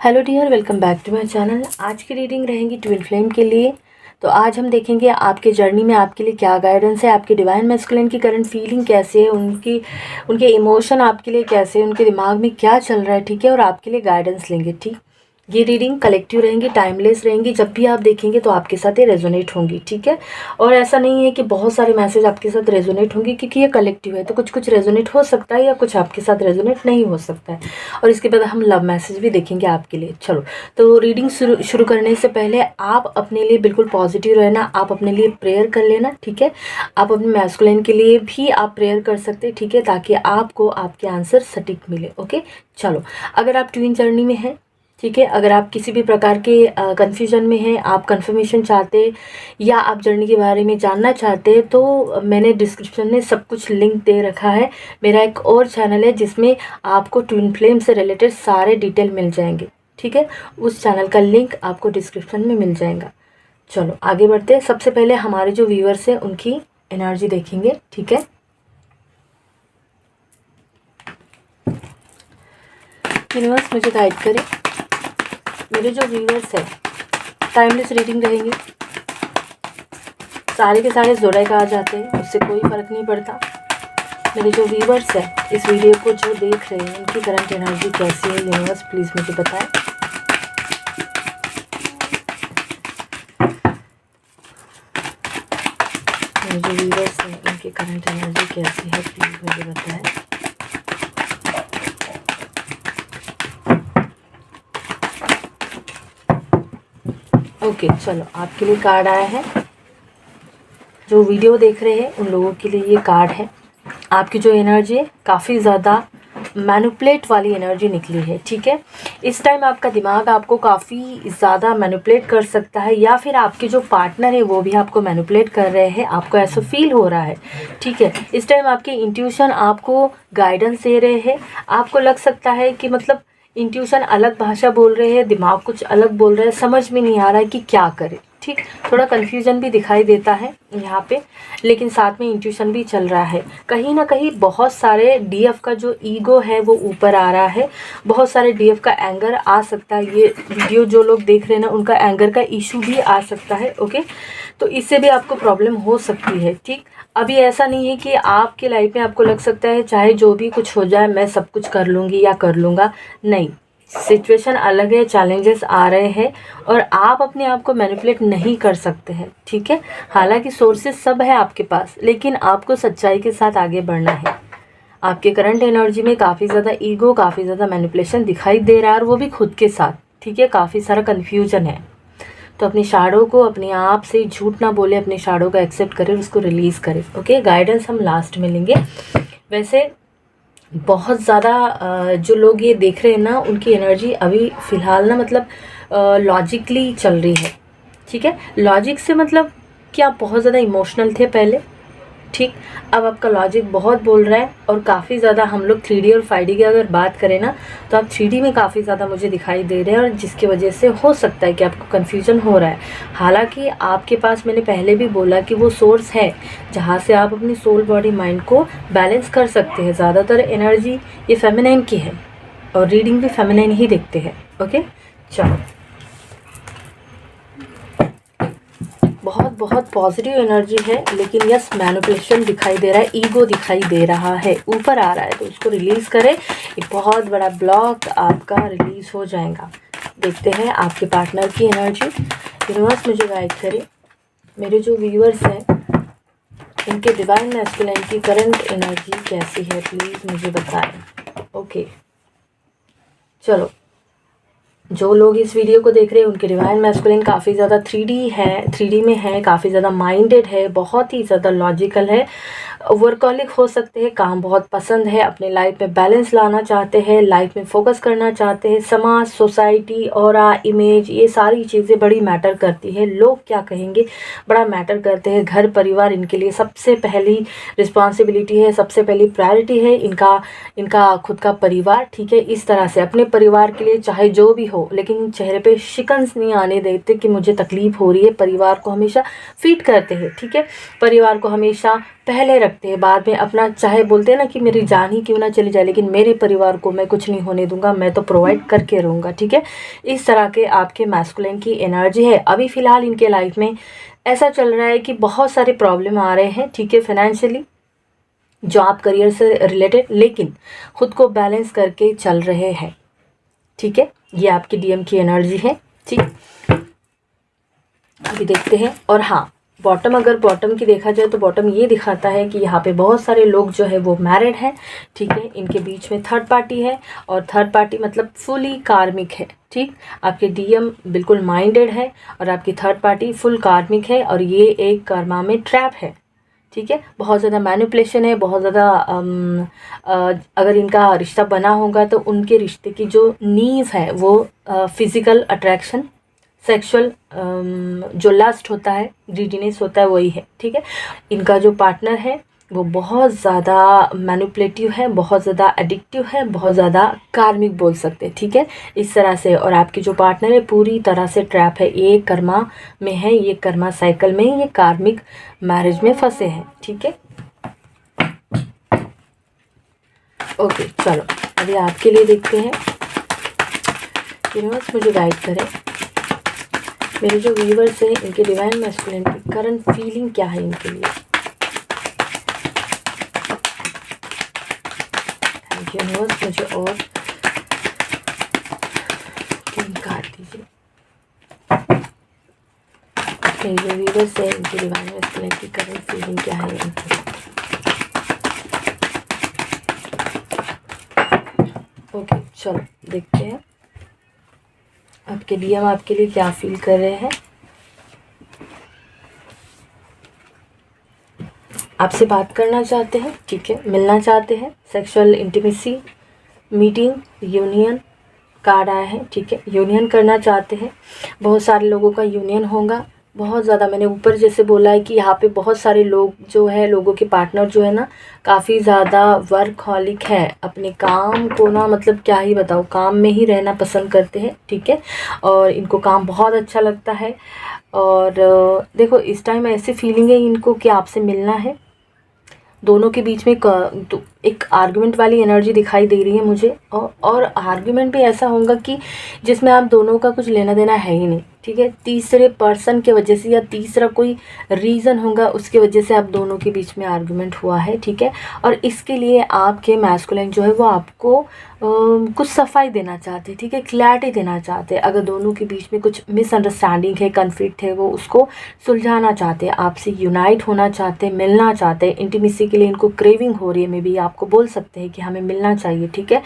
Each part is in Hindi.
Hello dear, welcome back to my channel. आज की रीडिंग रहेंगी ट्विन फ्लेम के लिए। तो आज हम देखेंगे आपके जर्नी में आपके लिए क्या गाइडेंस है, आपके डिवाइन मैस्कुलिन की करंट फीलिंग कैसे है, उनके इमोशन आपके लिए कैसे है, उनके दिमाग में क्या चल रहा है, ठीक है। और आपके लिए गाइडेंस लेंगे, ठीक। ये रीडिंग कलेक्टिव रहेंगी, टाइमलेस रहेंगी। जब भी आप देखेंगे तो आपके साथ ये रेजोनेट होंगी, ठीक है। और ऐसा नहीं है कि बहुत सारे मैसेज आपके साथ रेजोनेट होंगे, क्योंकि ये कलेक्टिव है। तो कुछ कुछ रेजोनेट हो सकता है या कुछ आपके साथ रेजोनेट नहीं हो सकता है। और इसके बाद हम लव मैसेज भी देखेंगे आपके लिए। चलो, तो रीडिंग शुरू करने से पहले आप अपने लिए बिल्कुल पॉजिटिव रहना। आप अपने लिए प्रेयर कर लेना, ठीक है। आप अपने मैस्कुलिन के लिए भी आप प्रेयर कर सकते हैं, ठीक है, ताकि आपको आपके आंसर सटीक मिले। ओके, चलो। अगर आप ट्विन जर्नी में हैं, ठीक है, अगर आप किसी भी प्रकार के कन्फ्यूजन में हैं, आप कंफर्मेशन चाहते या आप जर्नी के बारे में जानना चाहते हैं, तो मैंने डिस्क्रिप्शन में सब कुछ लिंक दे रखा है। मेरा एक और चैनल है जिसमें आपको ट्विन फ्लेम से रिलेटेड सारे डिटेल मिल जाएंगे, ठीक है। उस चैनल का लिंक आपको डिस्क्रिप्शन में मिल जाएगा। चलो आगे बढ़ते हैं। सबसे पहले हमारे जो व्यूअर्स हैं उनकी एनर्जी देखेंगे, ठीक है। यूनिवर्स मुझे गाइड करे। मेरे जो व्यूअर्स है, टाइमलेस रीडिंग रहेंगी, सारे के सारे जोड़ाई आ जाते हैं, उससे कोई फ़र्क नहीं पड़ता। मेरे जो व्यूअर्स है, इस वीडियो को जो देख रहे हैं, उनकी करंट एनर्जी कैसी है, यूनिवर्स प्लीज़ मुझे बताएं। मेरे जो व्यूअर्स है, उनकी करंट एनर्जी कैसी है, प्लीज़ मुझे बताएं। ओके, चलो आपके लिए कार्ड आया है। जो वीडियो देख रहे हैं उन लोगों के लिए ये कार्ड है। आपकी जो एनर्जी है काफ़ी ज़्यादा मैनिपुलेट वाली एनर्जी निकली है, ठीक है। इस टाइम आपका दिमाग आपको काफ़ी ज़्यादा मैनिपुलेट कर सकता है, या फिर आपके जो पार्टनर है वो भी आपको मैनिपुलेट कर रहे हैं, आपको ऐसा फील हो रहा है, ठीक है। इस टाइम आपकी इंट्यूशन आपको गाइडेंस दे रहे हैं। आपको लग सकता है कि मतलब इंट्यूशन अलग भाषा बोल रहे हैं, दिमाग कुछ अलग बोल रहा है, समझ में नहीं आ रहा है कि क्या करे, ठीक। थोड़ा कन्फ्यूजन भी दिखाई देता है यहाँ पे, लेकिन साथ में इंट्यूशन भी चल रहा है। कहीं ना कहीं बहुत सारे डीएफ का जो ईगो है वो ऊपर आ रहा है। बहुत सारे डीएफ का एंगर आ सकता है। ये वीडियो जो लोग देख रहे हैं ना, उनका एंगर का इशू भी आ सकता है, ओके। तो इससे भी आपको प्रॉब्लम हो सकती है, ठीक। अभी ऐसा नहीं है कि आपके लाइफ में आपको लग सकता है चाहे जो भी कुछ हो जाए मैं सब कुछ कर लूँगी या कर लूँगा। नहीं, सिचुएशन अलग है, चैलेंजेस आ रहे हैं और आप अपने आप को मैनिपुलेट नहीं कर सकते हैं, ठीक है। हालांकि सोर्सेज सब है आपके पास, लेकिन आपको सच्चाई के साथ आगे बढ़ना है। आपके करंट एनर्जी में काफ़ी ज़्यादा ईगो, काफ़ी ज़्यादा मैनिपुलेशन दिखाई दे रहा है, और वो भी खुद के साथ, ठीक है। काफ़ी सारा कन्फ्यूजन है। तो अपनी शैडो को अपने आप से झूठ ना बोले, अपने शैडो को एक्सेप्ट करें, उसको रिलीज़ करें, ओके। गाइडेंस हम लास्ट में लेंगे। वैसे बहुत ज़्यादा जो लोग ये देख रहे हैं ना, उनकी एनर्जी अभी फ़िलहाल ना मतलब लॉजिकली चल रही है, ठीक है। लॉजिक से मतलब कि आप बहुत ज़्यादा इमोशनल थे पहले, ठीक। अब आपका लॉजिक बहुत बोल रहा है, और काफ़ी ज़्यादा हम लोग 3D और 5D की अगर बात करें ना, तो आप 3D में काफ़ी ज़्यादा मुझे दिखाई दे रहे हैं, और जिसकी वजह से हो सकता है कि आपको कन्फ्यूजन हो रहा है। हालांकि आपके पास, मैंने पहले भी बोला कि वो सोर्स है जहाँ से आप अपनी सोल, बॉडी, माइंड को बैलेंस कर सकते हैं। ज़्यादातर एनर्जी ये फेमिनाइन की है, और रीडिंग भी फेमिनाइन ही देखते हैं, ओके। चलो, बहुत बहुत पॉजिटिव एनर्जी है, लेकिन यस मैनिपुलेशन दिखाई दे रहा है, ईगो दिखाई दे रहा है, ऊपर आ रहा है। तो उसको रिलीज़ करें। एक बहुत बड़ा ब्लॉक आपका रिलीज़ हो जाएगा। देखते हैं आपके पार्टनर की एनर्जी। यूनिवर्स मुझे गाइड करे। मेरे जो व्यूअर्स हैं, इनके डिवाइन मैस्कुलिन की करंट एनर्जी कैसी है, प्लीज़ मुझे बताएं। ओके, चलो। जो लोग इस वीडियो को देख रहे हैं, उनके डिवाइन मैस्कुलिन काफ़ी ज़्यादा 3D है, 3D में है, काफ़ी ज़्यादा माइंडेड है, बहुत ही ज़्यादा लॉजिकल है, वर्कहॉलिक हो सकते हैं, काम बहुत पसंद है, अपने लाइफ में बैलेंस लाना चाहते हैं, लाइफ में फोकस करना चाहते हैं। समाज, सोसाइटी, ऑरा, इमेज, ये सारी चीज़ें बड़ी मैटर करती है। लोग क्या कहेंगे बड़ा मैटर करते हैं। घर परिवार इनके लिए सबसे पहली रिस्पॉन्सिबिलिटी है, सबसे पहली प्रायोरिटी है इनका खुद का परिवार, ठीक है। इस तरह से अपने परिवार के लिए चाहे जो भी हो, लेकिन चेहरे पे शिकन्स नहीं आने देते कि मुझे तकलीफ़ हो रही है। परिवार को हमेशा फीड करते हैं, ठीक है। परिवार को हमेशा पहले रखते हैं, बाद में अपना चाहे बोलते हैं ना कि मेरी जान ही क्यों ना चली जाए लेकिन मेरे परिवार को मैं कुछ नहीं होने दूंगा, मैं तो प्रोवाइड करके रहूँगा, ठीक है। इस तरह के आपके मैस्कुलिन की एनर्जी है। अभी फ़िलहाल इनके लाइफ में ऐसा चल रहा है कि बहुत सारे प्रॉब्लम आ रहे हैं, ठीक है, फाइनेंशियली, जॉब करियर से रिलेटेड, लेकिन खुद को बैलेंस करके चल रहे हैं, ठीक है। ये आपकी डीएम की एनर्जी है, ठीक। अभी देखते हैं। और हाँ, बॉटम, अगर बॉटम की देखा जाए तो बॉटम ये दिखाता है कि यहाँ पे बहुत सारे लोग जो है वो मैरिड हैं, ठीक है। इनके बीच में थर्ड पार्टी है, और थर्ड पार्टी मतलब फुली कार्मिक है, ठीक। आपके डीएम बिल्कुल माइंडेड है और आपकी थर्ड पार्टी फुल कार्मिक है, और ये एक कर्मा में ट्रैप है, ठीक है। बहुत ज़्यादा मैनिपुलेशन है, बहुत ज़्यादा अगर इनका रिश्ता बना होगा तो उनके रिश्ते की जो नींव है वो फिज़िकल अट्रैक्शन, सेक्सुअल जो लस्ट होता है, ग्रीडीनेस होता है, वही है, ठीक है। इनका जो पार्टनर है वो बहुत ज़्यादा मैनिपुलेटिव है, बहुत ज़्यादा एडिक्टिव है, बहुत ज़्यादा कार्मिक बोल सकते हैं, ठीक है, इस तरह से। और आपकी जो पार्टनर है पूरी तरह से ट्रैप है, ये कर्मा में है, ये कर्मा साइकिल में, ये कार्मिक मैरिज में फंसे हैं, ठीक है। ओके, चलो अभी आपके लिए देखते हैं। यूनिवर्स मुझे गाइड करें, मेरे जो व्यूवर्स हैं इनके डिवाइन मैस्कुलिन की करंट फीलिंग क्या है इनके लिए। यूनिवर्स मुझे और 3 कार्ड दीजिए। मेरे जो व्यूवर्स हैं इनके डिवाइन मैस्कुलिन की करंट फीलिंग क्या है इनके लिए। ओके, चलो देखते हैं आपके डीएम आपके लिए क्या फील कर रहे हैं। आपसे बात करना चाहते हैं, ठीक है, मिलना चाहते हैं, sexual intimacy, meeting, union card आया है, ठीक है, यूनियन करना चाहते हैं। बहुत सारे लोगों का यूनियन होगा, बहुत ज़्यादा, मैंने ऊपर जैसे बोला है कि यहाँ पे बहुत सारे लोग जो है, लोगों के पार्टनर जो है ना काफ़ी ज़्यादा वर्कहॉलिक है, अपने काम को ना मतलब क्या ही बताओ, काम में ही रहना पसंद करते हैं, ठीक है, और इनको काम बहुत अच्छा लगता है। और देखो इस टाइम ऐसी फीलिंग है इनको कि आपसे मिलना है। दोनों के बीच में एक आर्गुमेंट वाली एनर्जी दिखाई दे रही है मुझे, और आर्गुमेंट भी ऐसा होगा कि जिसमें आप दोनों का कुछ लेना देना है ही नहीं, ठीक है। तीसरे पर्सन के वजह से या तीसरा कोई रीज़न होगा उसके वजह से आप दोनों के बीच में आर्गुमेंट हुआ है, ठीक है। और इसके लिए आपके मैस्कुलिन जो है वो आपको कुछ सफाई देना चाहते हैं, ठीक है, क्लैरिटी देना चाहते हैं। अगर दोनों के बीच में कुछ मिसअंडरस्टैंडिंग है, कन्फ्लिक्ट है, वो उसको सुलझाना चाहते हैं, आपसे यूनाइट होना चाहते हैं, मिलना चाहते हैं। इंटीमेसी के लिए इनको क्रेविंग हो रही है, मे बी आपको बोल सकते हैं कि हमें मिलना चाहिए, ठीक है।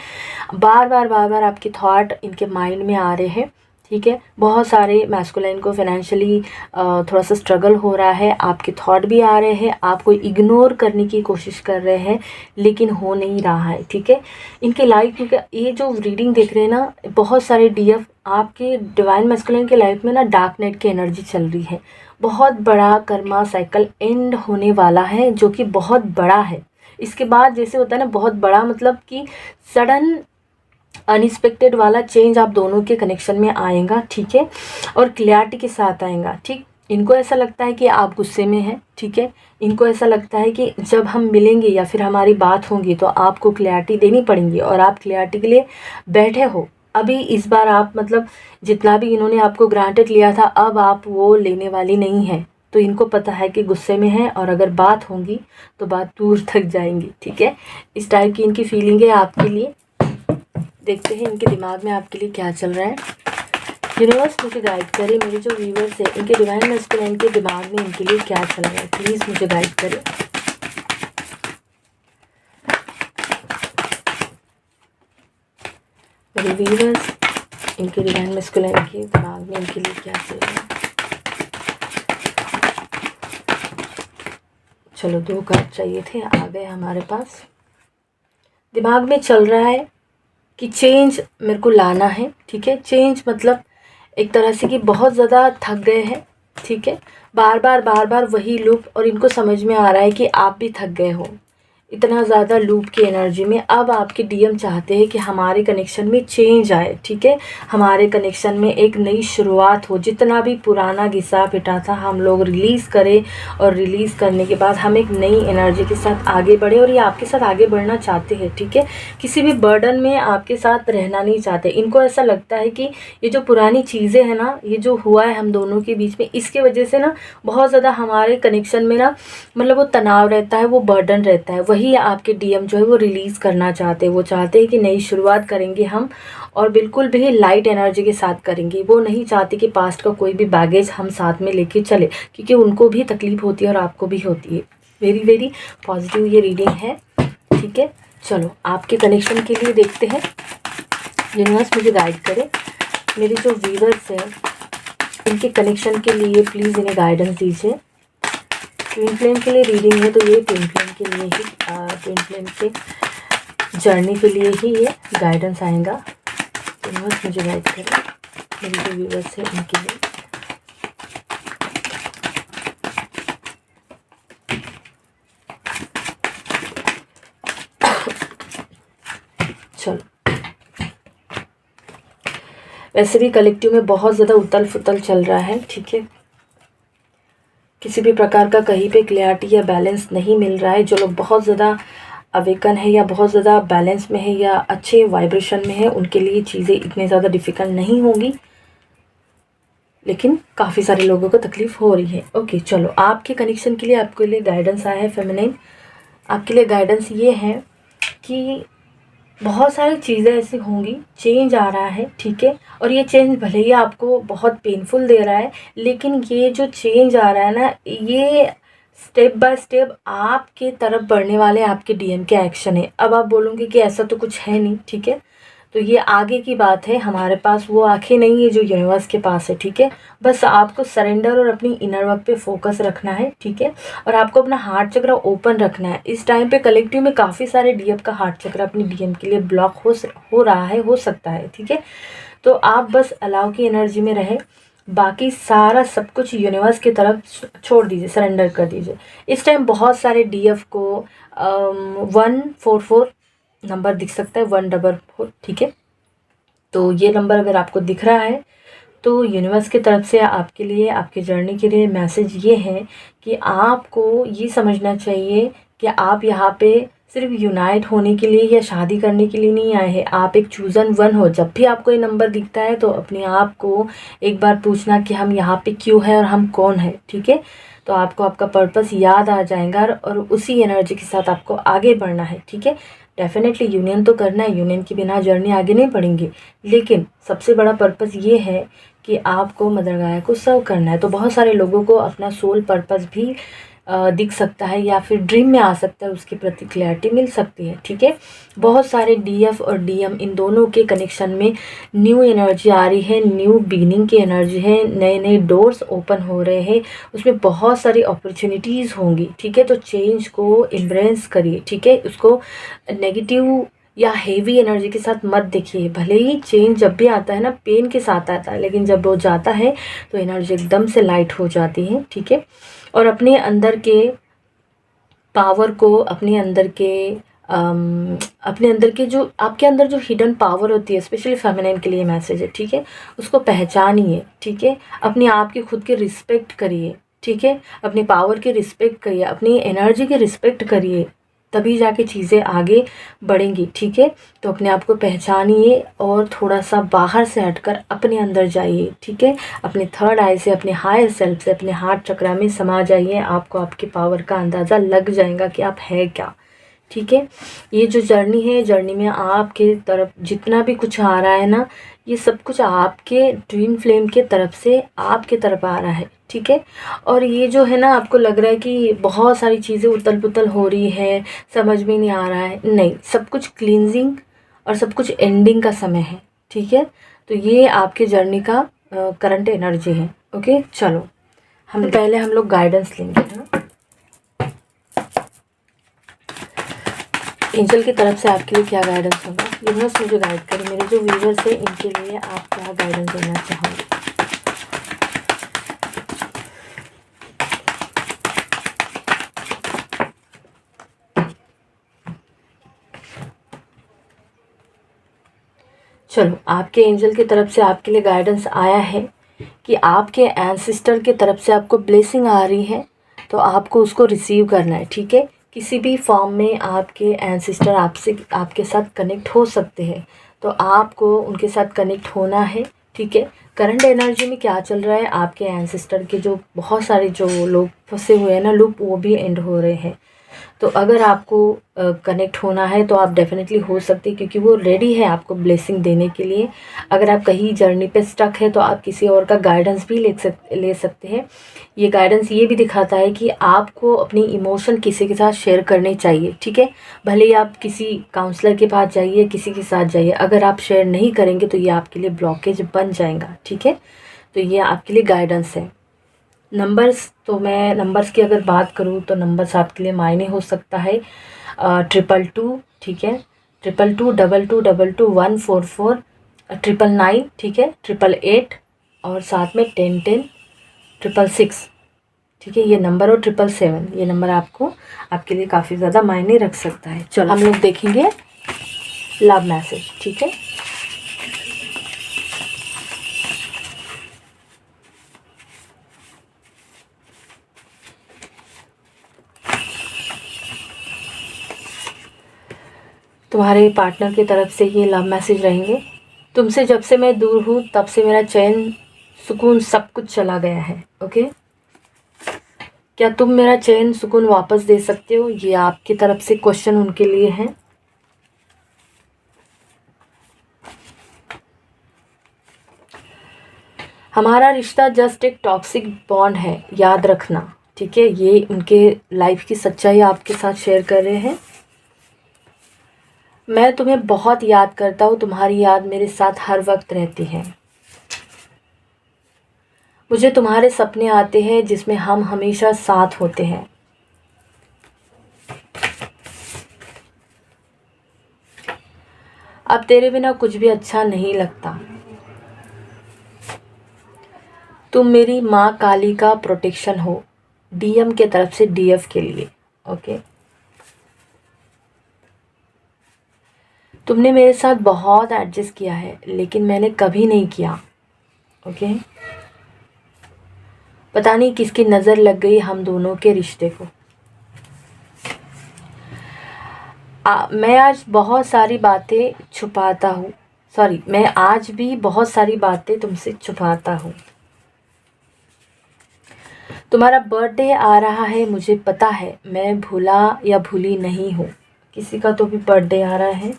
बार बार आपके थॉट इनके माइंड में आ रहे हैं, ठीक है। बहुत सारे मैस्कुलाइन को फाइनेंशियली थोड़ा सा स्ट्रगल हो रहा है, आपके थॉट भी आ रहे हैं, आपको इग्नोर करने की कोशिश कर रहे हैं लेकिन हो नहीं रहा है, ठीक है। इनके लाइफ में ये जो रीडिंग देख रहे हैं ना, बहुत सारे डीएफ आपके डिवाइन मैस्कुलाइन के लाइफ में ना डार्क नाइट की एनर्जी चल रही है। बहुत बड़ा कर्मा साइकिल एंड होने वाला है जो कि बहुत बड़ा है। इसके बाद जैसे होता है ना बहुत बड़ा, मतलब कि सडन अनएक्सपेक्टेड वाला चेंज आप दोनों के कनेक्शन में आएगा, ठीक है, और क्लियरिटी के साथ आएगा, ठीक। इनको ऐसा लगता है कि आप गुस्से में हैं, ठीक है। इनको ऐसा लगता है कि जब हम मिलेंगे या फिर हमारी बात होगी तो आपको क्लियरिटी देनी पड़ेगी, और आप क्लियरिटी के लिए बैठे हो। अभी इस बार आप मतलब जितना भी इन्होंने आपको ग्रांटेड लिया था अब आप वो लेने वाली नहीं है। तो इनको पता है कि गुस्से में है और अगर बात होगी तो बात दूर तक जाएंगी, ठीक है। इस टाइप की इनकी फीलिंग है आपके लिए। देखते हैं इनके दिमाग में आपके लिए क्या चल रहा है। यूनिवर्स मुझे गाइड करे, मेरे जो व्यूवर्स है इनके डिवाइन मैस्कुलाइन के दिमाग में इनके लिए क्या चल रहा है, प्लीज़ मुझे गाइड करें। मेरे व्यूवर्स इनके डिवाइन मैस्कुलाइन के दिमाग में इनके लिए क्या चल रहा है। चलो 2 कार्ड चाहिए थे, आ गए हमारे पास। दिमाग में चल रहा है कि चेंज मेरे को लाना है, ठीक है। चेंज मतलब एक तरह से कि बहुत ज़्यादा थक गए हैं, ठीक है। बार बार वही लूप, और इनको समझ में आ रहा है कि आप भी थक गए हो। इतना ज़्यादा लूप की एनर्जी में अब आपके डीएम चाहते हैं कि हमारे कनेक्शन में चेंज आए, ठीक है, हमारे कनेक्शन में एक नई शुरुआत हो, जितना भी पुराना घिसा पिटा था हम लोग रिलीज़ करें, और रिलीज़ करने के बाद हम एक नई एनर्जी के साथ आगे बढ़े, और ये आपके साथ आगे बढ़ना चाहते हैं, ठीक है, किसी भी बर्डन में आपके साथ रहना नहीं चाहते। इनको ऐसा लगता है कि ये जो पुरानी चीज़ें हैं ना, ये जो हुआ है हम दोनों के बीच में, इसके वजह से ना बहुत ज़्यादा हमारे कनेक्शन में ना मतलब वो तनाव रहता है, वो बर्डन रहता है, वही आपके डीएम जो है वो रिलीज़ करना चाहते हैं। वो चाहते हैं कि नई शुरुआत करेंगे हम, और बिल्कुल भी लाइट एनर्जी के साथ करेंगे। वो नहीं चाहते कि पास्ट का कोई भी बैगेज हम साथ में लेके चले, क्योंकि उनको भी तकलीफ़ होती है और आपको भी होती है। वेरी वेरी पॉजिटिव ये रीडिंग है, ठीक है। चलो आपके कनेक्शन के लिए देखते हैं, यूनिवर्स मुझे गाइड करे। मेरे जो व्यूअर्स हैं इनके कनेक्शन के लिए प्लीज़ इन्हें गाइडेंस दीजिए। ट्विन फ्लेम के लिए रीडिंग है, तो ये ट्विन फ्लेम के लिए ही, ट्विन फ्लेम के जर्नी के लिए ही ये गाइडेंस आएगा। यूनिवर्स मुझे गाइड करें, मेरे जो व्यूअर्स हैं उनके लिए। चलो, वैसे भी कलेक्टिव में बहुत ज़्यादा उतल फुतल चल रहा है, ठीक है, किसी भी प्रकार का कहीं पे क्लियरिटी या बैलेंस नहीं मिल रहा है। जो लोग बहुत ज़्यादा अवेकन है या बहुत ज़्यादा बैलेंस में है या अच्छे वाइब्रेशन में है, उनके लिए चीज़ें इतनी ज़्यादा डिफ़िकल्ट नहीं होंगी, लेकिन काफ़ी सारे लोगों को तकलीफ़ हो रही है। ओके, चलो आपके कनेक्शन के लिए आपके लिए गाइडेंस आया है फेमिनिन। आपके लिए गाइडेंस ये है कि बहुत सारी चीज़ें ऐसी होंगी, चेंज आ रहा है, ठीक है, और ये चेंज भले ही आपको बहुत पेनफुल दे रहा है, लेकिन ये जो चेंज आ रहा है ना, ये स्टेप बाय स्टेप आपके तरफ बढ़ने वाले आपके डीएम के एक्शन है। अब आप बोलोगे कि ऐसा तो कुछ है नहीं, ठीक है, तो ये आगे की बात है। हमारे पास वो आंखें नहीं है जो यूनिवर्स के पास है, ठीक है, बस आपको सरेंडर और अपनी इनर वर्क पे फोकस रखना है, ठीक है, और आपको अपना हार्ट चक्र ओपन रखना है। इस टाइम पे कलेक्टिव में काफ़ी सारे डीएम का हार्ट चक्र अपनी डीएम के लिए ब्लॉक हो रहा है, हो सकता है, ठीक है, तो आप बस अलाउ की एनर्जी में रहे, बाकी सारा सब कुछ यूनिवर्स की तरफ छोड़ दीजिए, सरेंडर कर दीजिए। इस टाइम बहुत सारे डीएफ को 144 नंबर दिख सकता है, 144, ठीक है, तो ये नंबर अगर आपको दिख रहा है तो यूनिवर्स की तरफ से आपके लिए, आपके जर्नी के लिए मैसेज ये है कि आपको ये समझना चाहिए कि आप यहाँ पे सिर्फ यूनाइट होने के लिए या शादी करने के लिए नहीं आए हैं। आप एक चूज़न वन हो। जब भी आपको ये नंबर दिखता है तो अपने आप को एक बार पूछना कि हम यहाँ पे क्यों हैं और हम कौन है, ठीक है, तो आपको आपका पर्पस याद आ जाएगा और उसी एनर्जी के साथ आपको आगे बढ़ना है, ठीक है। डेफिनेटली यूनियन तो करना है, यूनियन के बिना जर्नी आगे नहीं बढ़ेंगे, लेकिन सबसे बड़ा पर्पस ये है कि आपको मदर गाया को सर्व करना है। तो बहुत सारे लोगों को अपना सोल पर्पस भी दिख सकता है या फिर ड्रीम में आ सकता है, उसके प्रति क्लैरिटी मिल सकती है, ठीक है। बहुत सारे डीएफ और डीएम इन दोनों के कनेक्शन में न्यू एनर्जी आ रही है, न्यू बिगिनिंग की एनर्जी है, नए नए डोर्स ओपन हो रहे हैं, उसमें बहुत सारी अपॉर्चुनिटीज़ होंगी, ठीक है। तो चेंज को एम्ब्रेस करिए, ठीक है, उसको नेगेटिव या हेवी एनर्जी के साथ मत देखिए। भले ही चेंज जब भी आता है ना पेन के साथ आता है, लेकिन जब वो जाता है तो एनर्जी एकदम से लाइट हो जाती है, ठीक है। और अपने अंदर के पावर को, अपने अंदर के जो आपके अंदर जो हिडन पावर होती है, स्पेशली फेमिनिन के लिए मैसेज है, ठीक है, उसको पहचानिए, ठीक है, अपने आप की खुद की रिस्पेक्ट करिए, ठीक है, अपनी पावर की रिस्पेक्ट करिए, अपनी एनर्जी की रिस्पेक्ट करिए, तभी जाके चीज़ें आगे बढ़ेंगी, ठीक है। तो अपने आप को पहचानिए और थोड़ा सा बाहर से हटकर अपने अंदर जाइए, ठीक है, अपने थर्ड आई से, अपने हायर सेल्फ से, अपने हार्ट चक्र में समा जाइए। आपको आपकी पावर का अंदाज़ा लग जाएगा कि आप है क्या, ठीक है। ये जो जर्नी है, जर्नी में आपके तरफ जितना भी कुछ आ रहा है ना, ये सब कुछ आपके ट्विन फ्लेम के तरफ से आपके तरफ आ रहा है, ठीक है। और ये जो है ना, आपको लग रहा है कि बहुत सारी चीज़ें उतल पुतल हो रही है, समझ में नहीं आ रहा है, नहीं, सब कुछ क्लींजिंग और सब कुछ एंडिंग का समय है, ठीक है। तो ये आपके जर्नी का करंट एनर्जी है। ओके, चलो हम लोग गाइडेंस लेंगे, है ना। एंजल की तरफ से आपके लिए क्या गाइडेंस होगा, यूनिवर्स मुझे गाइड करें। मेरे जो व्यूवर्स हैं इनके लिए आप क्या गाइडेंस देना चाहोगे। चलो, आपके एंजल की तरफ से आपके लिए गाइडेंस आया है कि आपके एंसेस्टर की तरफ से आपको ब्लेसिंग आ रही है, तो आपको उसको रिसीव करना है। ठीक है, किसी भी फॉर्म में आपके एंसेस्टर आपसे आपके साथ कनेक्ट हो सकते हैं, तो आपको उनके साथ कनेक्ट होना है। ठीक है, करंट एनर्जी में क्या चल रहा है, आपके एंसेस्टर के जो बहुत सारे जो लोग फंसे हुए हैं ना लूप, वो भी एंड हो रहे हैं। तो अगर आपको कनेक्ट होना है तो आप डेफिनेटली हो सकते हैं, क्योंकि वो रेडी है आपको ब्लेसिंग देने के लिए। अगर आप कहीं जर्नी पे स्टक है तो आप किसी और का गाइडेंस भी ले सकते हैं। ये गाइडेंस ये भी दिखाता है कि आपको अपनी इमोशन किसी के साथ शेयर करने चाहिए। ठीक है, भले ही आप किसी काउंसलर के पास जाइए, किसी के साथ जाइए, अगर आप शेयर नहीं करेंगे तो ये आपके लिए ब्लॉकेज बन जाएगा। ठीक है, तो ये आपके लिए गाइडेंस है। नंबर्स, तो मैं नंबर्स की अगर बात करूँ तो नंबर्स आपके लिए मायने हो सकता है 222, ठीक है, 222, 2222, 144, 999, ठीक है, 888 और साथ में 1010, 666, ठीक है, ये नंबर और 777, ये नंबर आपको आपके लिए काफ़ी ज़्यादा मायने रख सकता है। चलो हम लोग देखेंगे लव मैसेज। ठीक है, तुम्हारे पार्टनर की तरफ से ये लव मैसेज रहेंगे। तुमसे जब से मैं दूर हूँ तब से मेरा चैन सुकून सब कुछ चला गया है। ओके, क्या तुम मेरा चैन सुकून वापस दे सकते हो, ये आपकी तरफ से क्वेश्चन उनके लिए है। हमारा रिश्ता जस्ट एक टॉक्सिक बॉन्ड है, याद रखना। ठीक है, ये उनके लाइफ की सच्चाई आपके साथ शेयर कर रहे हैं। मैं तुम्हें बहुत याद करता हूँ, तुम्हारी याद मेरे साथ हर वक्त रहती है। मुझे तुम्हारे सपने आते हैं जिसमें हम हमेशा साथ होते हैं। अब तेरे बिना कुछ भी अच्छा नहीं लगता। तुम मेरी माँ काली का प्रोटेक्शन हो, डीएम के तरफ से डीएफ के लिए। ओके, तुमने मेरे साथ बहुत एडजस्ट किया है लेकिन मैंने कभी नहीं किया। ओके, पता नहीं किसकी नज़र लग गई हम दोनों के रिश्ते को। मैं आज बहुत सारी बातें छुपाता हूँ, मैं आज भी बहुत सारी बातें तुमसे छुपाता हूँ। तुम्हारा बर्थडे आ रहा है, मुझे पता है, मैं भूला या भूली नहीं हूँ। किसी का तो भी बर्थडे आ रहा है।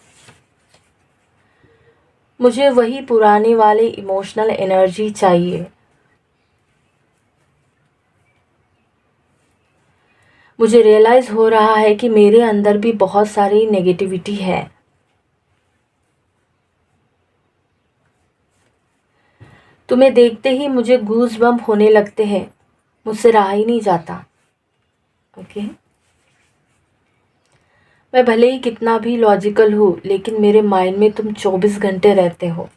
मुझे वही पुराने वाले इमोशनल एनर्जी चाहिए। मुझे रियलाइज़ हो रहा है कि मेरे अंदर भी बहुत सारी नेगेटिविटी है। तुम्हें देखते ही मुझे गूज़ बम्प होने लगते हैं, मुझसे रहा ही नहीं जाता। ओके, मैं भले ही कितना भी लॉजिकल हूँ लेकिन मेरे माइंड में तुम 24 घंटे रहते हो।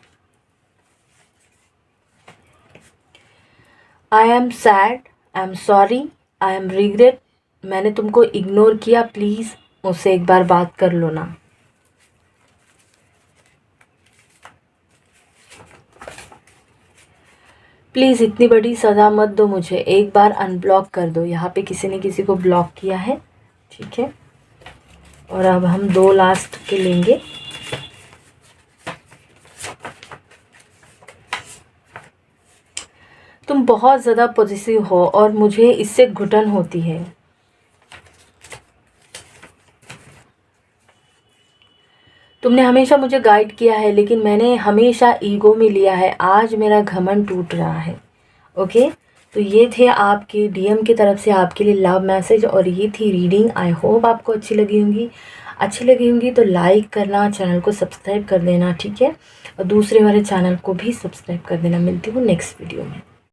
I am sad, I am sorry, I am regret. मैंने तुमको इग्नोर किया, प्लीज़ मुझसे एक बार बात कर लो ना। प्लीज़ इतनी बड़ी सज़ा मत दो मुझे, एक बार अनब्लॉक कर दो। यहाँ पे किसी ने किसी को ब्लॉक किया है। ठीक है, और अब हम 2 लास्ट के लेंगे। तुम बहुत ज़्यादा पॉजिटिव हो और मुझे इससे घुटन होती है। तुमने हमेशा मुझे गाइड किया है लेकिन मैंने हमेशा ईगो में लिया है, आज मेरा घमंड टूट रहा है। ओके, तो ये थे आपके डीएम की तरफ से आपके लिए लव मैसेज और ये थी रीडिंग। आई होप आपको अच्छी लगी होंगी तो लाइक करना, चैनल को सब्सक्राइब कर देना। ठीक है, और दूसरे वाले चैनल को भी सब्सक्राइब कर देना। मिलती हूँ नेक्स्ट वीडियो में।